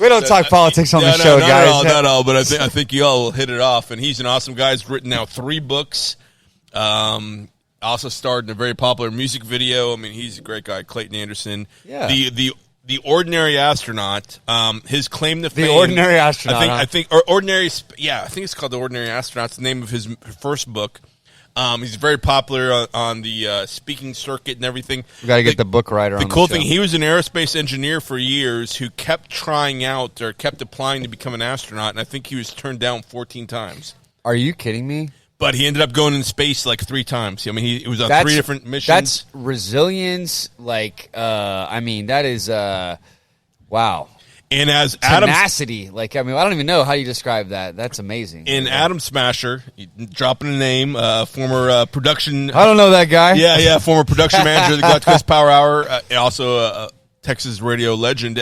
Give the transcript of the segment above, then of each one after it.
We don't talk politics on the show, guys. Not at all. But I think you all will hit it off. And he's an awesome guy. He's written now 3 books. Also starred in a very popular music video. I mean, he's a great guy, Clayton Anderson. Yeah. The Ordinary Astronaut. His claim to fame. The Ordinary Astronaut. I think it's called The Ordinary Astronaut. It's the name of his first book. He's very popular on the speaking circuit and everything. We got to get the book writer on the cool show. thing, he was an aerospace engineer for years who kept trying out or kept applying to become an astronaut, and I think he was turned down 14 times. Are you kidding me? But he ended up going in space like 3 times. I mean, he was on 3 different missions. That's resilience. That is wow. And as tenacity, I don't even know how you describe that. That's amazing. And Adam Smasher, dropping a name, former production. I don't know that guy. Yeah, former production manager of the Gulf Coast Power Hour, also a Texas radio legend.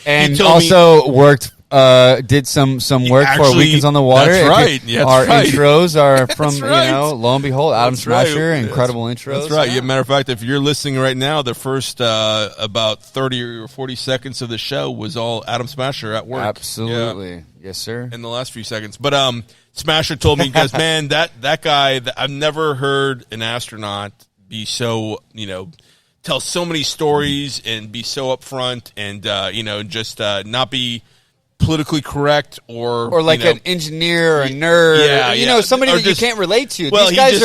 And also worked. Did some work for Weekends on the Water. That's right. Intros are from right. Lo and behold, Adam Smasher, incredible intros. That's right. Yeah. Matter of fact, if you're listening right now, the first about 30 or 40 seconds of the show was all Adam Smasher at work. Absolutely, yeah. Yes, sir. In the last few seconds, but Smasher told me, he goes, man, that guy, I've never heard an astronaut be so tell so many stories and be so upfront and just not be politically correct or like an engineer or a nerd, somebody that you can't relate to. Well, these guys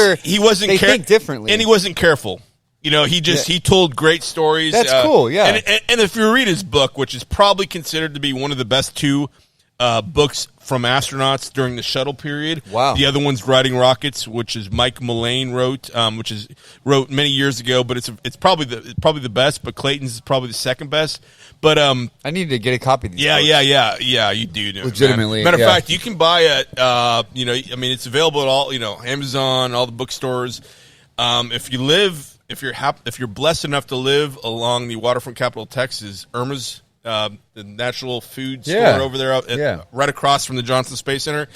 they think differently, and he wasn't careful. He told great stories. That's cool, yeah. And if you read his book, which is probably considered to be one of the best 2 books from astronauts during the shuttle period. Wow. The other one's Riding Rockets, which is Mike Mullane wrote many years ago, but it's probably the best, but Clayton's is probably the second best. But I need to get a copy of these books. Yeah, you do. Legitimately. Matter of fact, you can buy it, it's available at all, Amazon, all the bookstores. If you're blessed enough to live along the waterfront capital of Texas, Irma's the natural food store over there, right across from the Johnson Space Center.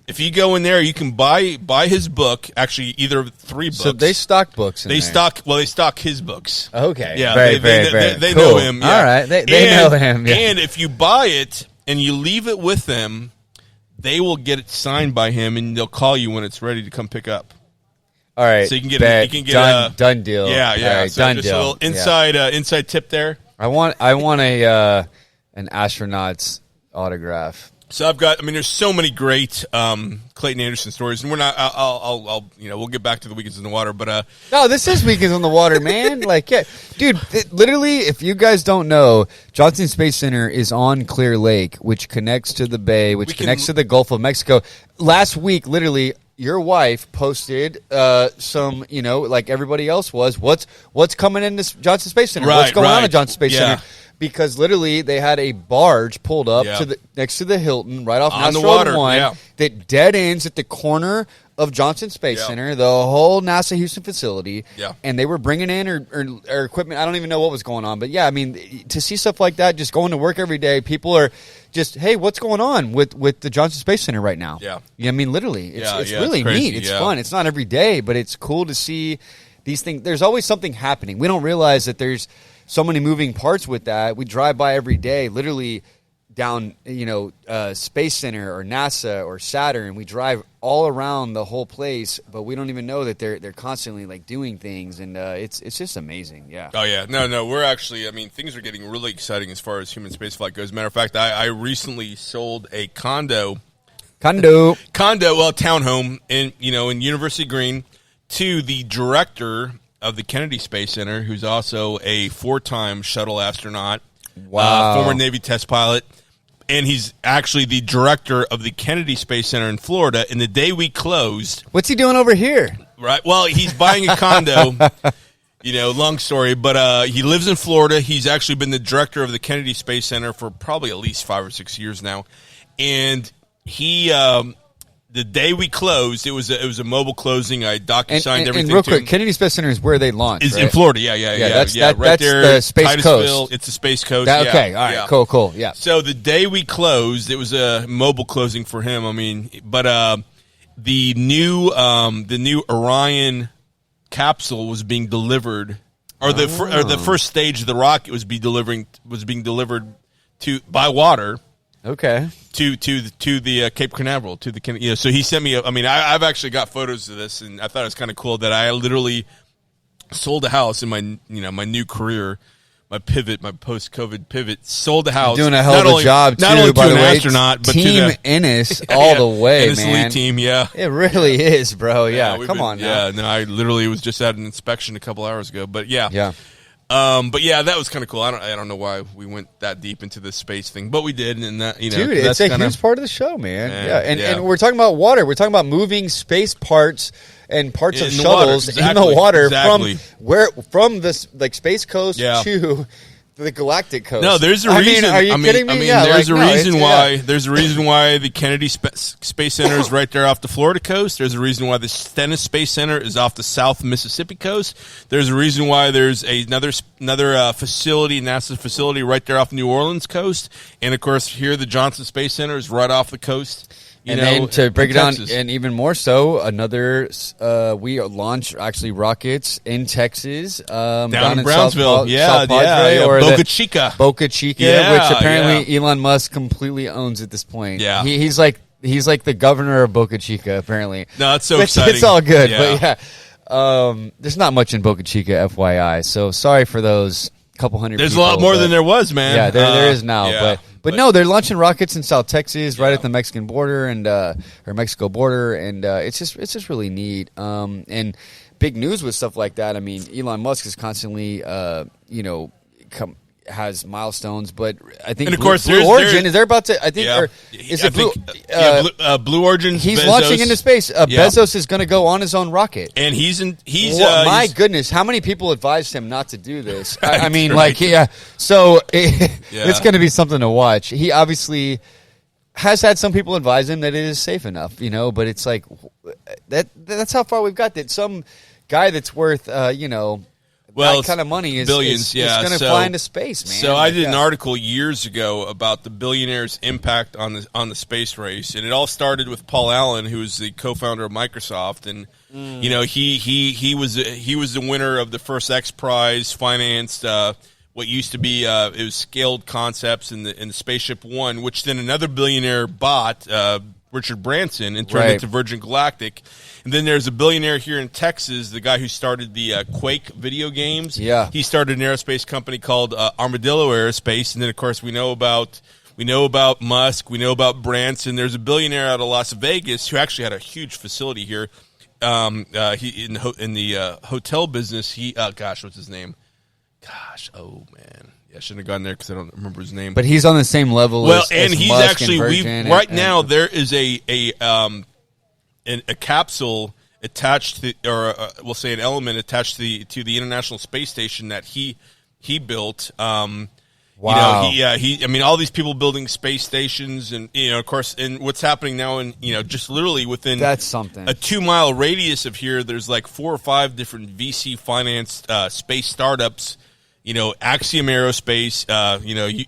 If you go in there, you can buy his book. Actually, either 3 books. So they stock books. They stock his books. Okay, yeah, they cool. Know him. Yeah. All right, they know him. Yeah. And if you buy it and you leave it with them, they will get it signed by him, and they'll call you when it's ready to come pick up. All right, so you can get done deal. Yeah. All right, so done just deal. A little inside tip there. I want an astronaut's autograph. So there's so many great Clayton Anderson stories, and we're not. We'll get back to the Weekends in the Water, but no, this is Weekends on the Water, man. Dude, literally, if you guys don't know, Johnson Space Center is on Clear Lake, which connects to the bay, which connects to the Gulf of Mexico. Last week, literally, your wife posted some, like everybody else was. What's coming in this Johnson Space Center? What's going on at Johnson Space Center? Because literally they had a barge pulled up next to the Hilton right off NASA Road 1 that dead ends at the corner of Johnson Space Center, the whole NASA Houston facility, and they were bringing in or equipment. I don't even know what was going on, but to see stuff like that, just going to work every day, people are just, hey, what's going on with the Johnson Space Center right now? Literally, it's really neat. It's fun. It's not every day, but it's cool to see these things. There's always something happening. We don't realize that there's so many moving parts with that. We drive by every day, literally down, Space Center or NASA or Saturn. We drive all around the whole place, but we don't even know that they're constantly doing things, and it's just amazing. Yeah. Oh yeah. No. We're actually. Things are getting really exciting as far as human spaceflight goes. Matter of fact, I recently sold a condo, townhome in University Green to the director of the Kennedy Space Center, who's also a 4-time shuttle astronaut, former Navy test pilot, and he's actually the director of the Kennedy Space Center in Florida. And the day we closed... What's he doing over here? Right. Well, he's buying a condo, long story, but he lives in Florida. He's actually been the director of the Kennedy Space Center for probably at least 5 or 6 years now. And he... the day we closed, it was a mobile closing. I docu-signed everything. And real quick, Kennedy Space Center is where they launched, is right? In Florida, yeah. That's right there, the Space Coast. It's the Space Coast. Okay, all right, cool, yeah. So the day we closed, it was a mobile closing for him. But the new Orion capsule was being delivered, or the first stage of the rocket was being delivered by water. Okay. To the Cape Canaveral, to the so he sent me. I've actually got photos of this, and I thought it was kind of cool that I literally sold a house in my my new career, my post-COVID pivot. Sold a house, doing a hell of a job too. Not only by to the an way, astronaut, but Team to the Ennis all the way, Ennis man. Elite team, yeah. It really is, bro. Yeah, come on now. Yeah, no, I literally was just at an inspection a couple hours ago, but yeah. Yeah. But yeah, that was kind of cool. I don't know why we went that deep into the space thing, but we did, and that dude, that's it's a huge part of the show, man. And, and we're talking about water. We're talking about moving space parts and parts of shuttles in the water from this like Space Coast to the Galactic Coast. No, there's a reason. Are you kidding me? There's a reason why. There's a reason why the Kennedy Space Center is right there off the Florida coast. There's a reason why the Stennis Space Center is off the South Mississippi coast. There's a reason why there's another facility, NASA facility, right there off New Orleans coast. And of course, here the Johnson Space Center is right off the coast. Then to break it down, and even more so, we launch actually rockets in Texas, down in Brownsville, South Padre, or Boca Chica, which apparently Elon Musk completely owns at this point. Yeah, he's like the governor of Boca Chica. Apparently, no, it's so exciting. It's all good, but there's not much in Boca Chica, FYI. So sorry for those couple hundred. There's a lot more than there was, man. Yeah, there is now, But no, they're launching rockets in South Texas, right at the Mexican border or Mexico border, and it's just really neat. And big news with stuff like that. I mean, Elon Musk is constantly, has milestones, but I think, and of course, Blue Origin is they're about to. I think, or is it Blue Origin? He's Bezos, launching into space. Bezos is going to go on his own rocket, and he's my goodness, how many people advised him not to do this? I mean, so it's going to be something to watch. He obviously has had some people advise him that it is safe enough, but it's like that's how far we've got. That some guy that's worth that kind of money is billions. Is going to fly into space, man. So I did an article years ago about the billionaires' impact on the space race, and it all started with Paul Allen, who was the co-founder of Microsoft, and he was the winner of the first X Prize, financed what used to be it was Scaled Concepts in the Spaceship One, which then another billionaire bought, Richard Branson, and turned it to Virgin Galactic. And then there's a billionaire here in Texas, the guy who started the Quake video games. Yeah, he started an aerospace company called Armadillo Aerospace. And then, of course, we know about Musk, we know about Branson. There's a billionaire out of Las Vegas who actually had a huge facility here. He in the hotel business. He what's his name? Oh man. I shouldn't have gone there because I don't remember his name. But he's on the same level. As he's Musk actually and now there is a capsule attached to, or we'll say an element attached to the International Space Station that he built. Wow. All these people building space stations, and of course, and what's happening now, and just literally within that's something, a 2-mile radius of here, there's like 4 or 5 different VC financed space startups. Axiom Aerospace.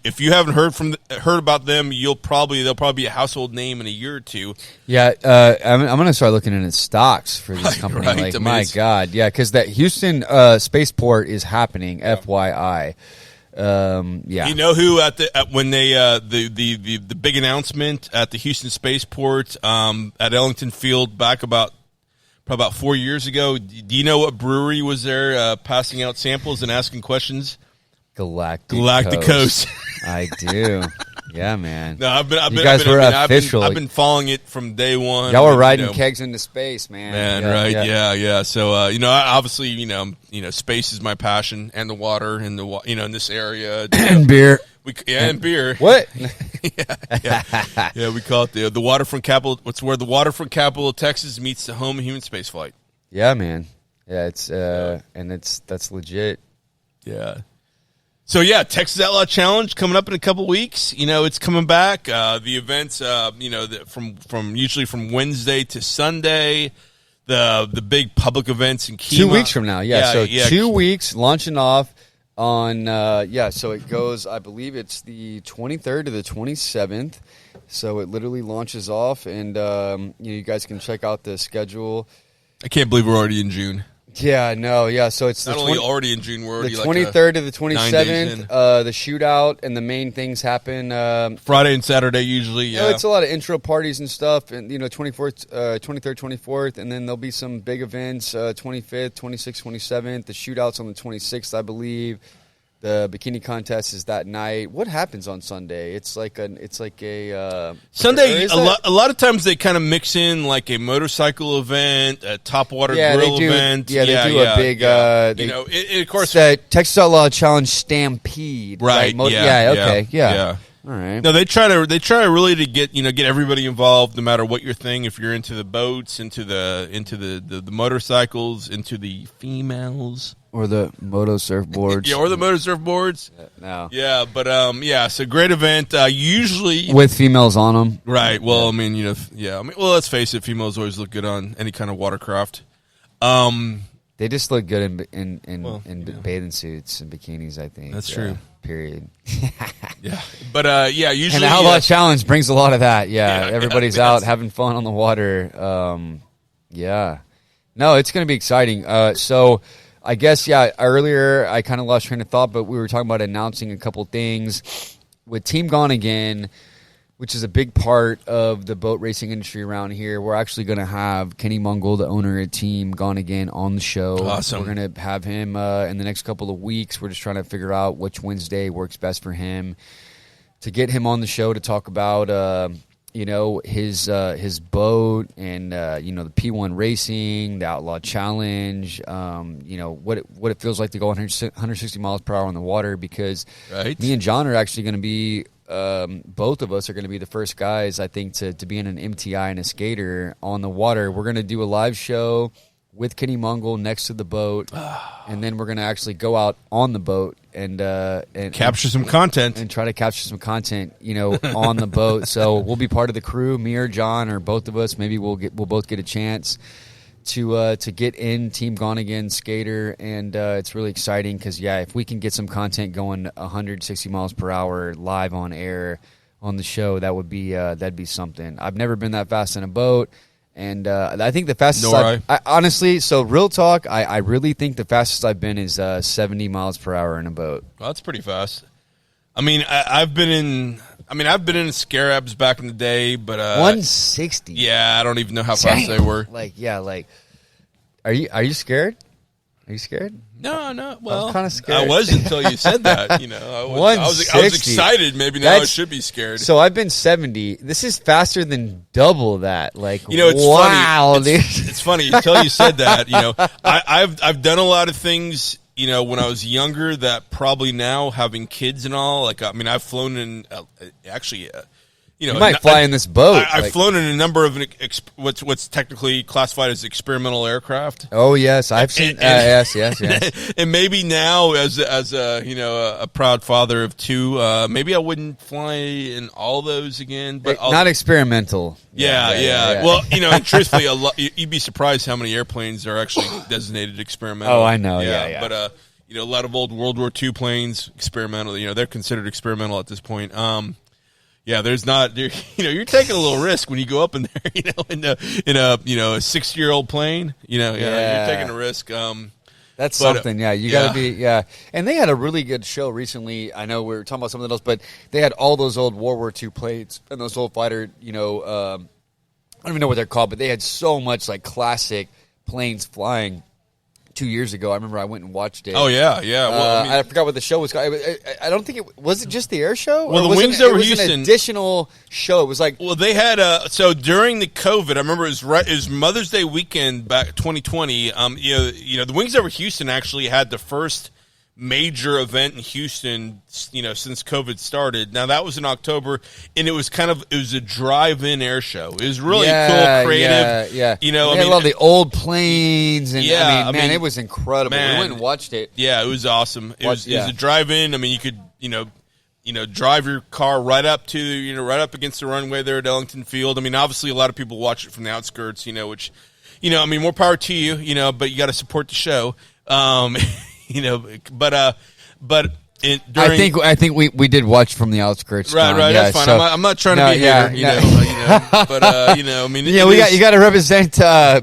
If you haven't heard about them, they'll probably be a household name in a year or two. Yeah, I'm going to start looking into stocks for this company. Right. My God, yeah, because that Houston spaceport is happening. FYI. You know who when they the big announcement at the Houston spaceport at Ellington Field back about 4 years ago. Do you know what brewery was there passing out samples and asking questions? Galactic Coast. I do. Yeah, man. No, I've been following it from day one. Y'all were riding kegs into space, man. Yeah. So, obviously, space is my passion, and the water, and in this area, and beer. And beer. What? yeah. We call it the waterfront capital. It's where the waterfront capital of Texas meets the home of human spaceflight. Yeah, man. Yeah, it's and that's legit. Yeah. So Texas Outlaw Challenge coming up in a couple weeks. It's coming back. The events, from usually from Wednesday to Sunday. The big public events in Kima. 2 weeks from now. Yeah. 2 weeks launching off. So it goes, I believe it's the 23rd to the 27th. So it literally launches off, and you guys can check out the schedule. I can't believe we're already in June. Yeah, no, yeah. So it's Not only already in June, we're already the 23rd to the 27th. The shootout and the main things happen Friday and Saturday usually. Yeah, it's a lot of intro parties and stuff, and 24th, 23rd, 24th, and then there'll be some big events 25th, 26th, 27th. The shootouts on the 26th, I believe. The bikini contest is that night. What happens on Sunday? It's like a Sunday. A lot of times they kind of mix in like a motorcycle event, a top water grill event. Yeah, they do a big. Of course, the Texas Outlaw Challenge Stampede. Right. Yeah. All right. No, they try really to get everybody involved, no matter what your thing. If you're into the boats, into the motorcycles, into the females. Or the moto surfboards. Yeah, or the moto surfboards. No. Yeah, but it's a great event. Usually with females on them. Right. Well, I mean, well, let's face it, females always look good on any kind of watercraft. They just look good in bathing suits and bikinis, I think. That's true. Period. Yeah. But usually and the Outlaw Challenge brings a lot of that. Yeah. Everybody's out having fun on the water. Yeah. No, it's going to be exciting. So I guess, earlier I kind of lost train of thought, but we were talking about announcing a couple things. With Team Gone Again, which is a big part of the boat racing industry around here, we're actually going to have Kenny Mungle, the owner of Team Gone Again, on the show. Awesome. We're going to have him in the next couple of weeks. We're just trying to figure out which Wednesday works best for him to get him on the show to talk about his boat and the P1 racing, the Outlaw Challenge, what it feels like to go 160 miles per hour on the water, because me and John are actually going to be both of us are going to be the first guys, I think, to be in an MTI and a skater on the water. We're going to do a live show with Kenny Mungle next to the boat, and then we're going to actually go out on the boat and capture some content and try to capture some content, on the boat. So we'll be part of the crew, me or John or both of us. Maybe we'll both get a chance to get in Team Gone Again skater, and it's really exciting because if we can get some content going 160 miles per hour live on air on the show, that'd be something. I've never been that fast in a boat. And I think the fastest I honestly, so real talk, I really think the fastest I've been is 70 miles per hour in a boat. Well, that's pretty fast. I mean, I've been in Scarabs back in the day, but 160. Yeah, I don't even know how fast they were. Are you scared? Are you scared? No. Well, I'm kind of scared. I was until you said that. I was excited. Maybe now I should be scared. So I've been 70. This is faster than double that. It's wow, funny. It's funny until you said that. I've done a lot of things. When I was younger, that probably now having kids and all. I've flown in you might fly in this boat. I've flown in a number of what's technically classified as experimental aircraft. Oh yes, I've seen. Yes. And maybe now, as a proud father of two, maybe I wouldn't fly in all those again. But not experimental. Yeah. Well, and truthfully, you'd be surprised how many airplanes are actually designated experimental. Oh, I know. Yeah. But a lot of old World War II planes, experimental. They're considered experimental at this point. Yeah, there's not. You're taking a little risk when you go up in there. In a 6-year-old plane. You're taking a risk. That's something. You got to be. Yeah, and they had a really good show recently. I know we were talking about something else, but they had all those old World War II planes and those old fighter. I don't even know what they're called, but they had so much classic planes flying. 2 years ago, I remember I went and watched it. Oh yeah. Well, I forgot what the show was called. I don't think it was just the air show. Well, the Wings Over Houston, an additional show. It was well, they had so during the COVID, I remember it was Mother's Day weekend back 2020. The Wings Over Houston actually had the first major event in Houston, since COVID started. Now that was in October, and it was a drive-in air show. It was really cool, creative. Yeah. I love the old planes, and it was incredible. Man, we went and watched it. Yeah, it was awesome. It was a drive-in. You could drive your car right up to right up against the runway there at Ellington Field. Obviously a lot of people watch it from the outskirts. Which more power to you. But you got to support the show. I think we did watch from the outskirts. Right. John. That's fine. I'm not trying to be here. But I mean, you got to represent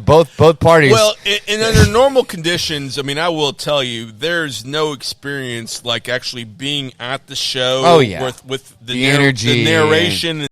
both parties. Well, and under normal conditions, I mean, I will tell you, there's no experience like actually being at the show. Oh, yeah. with the energy, the narration.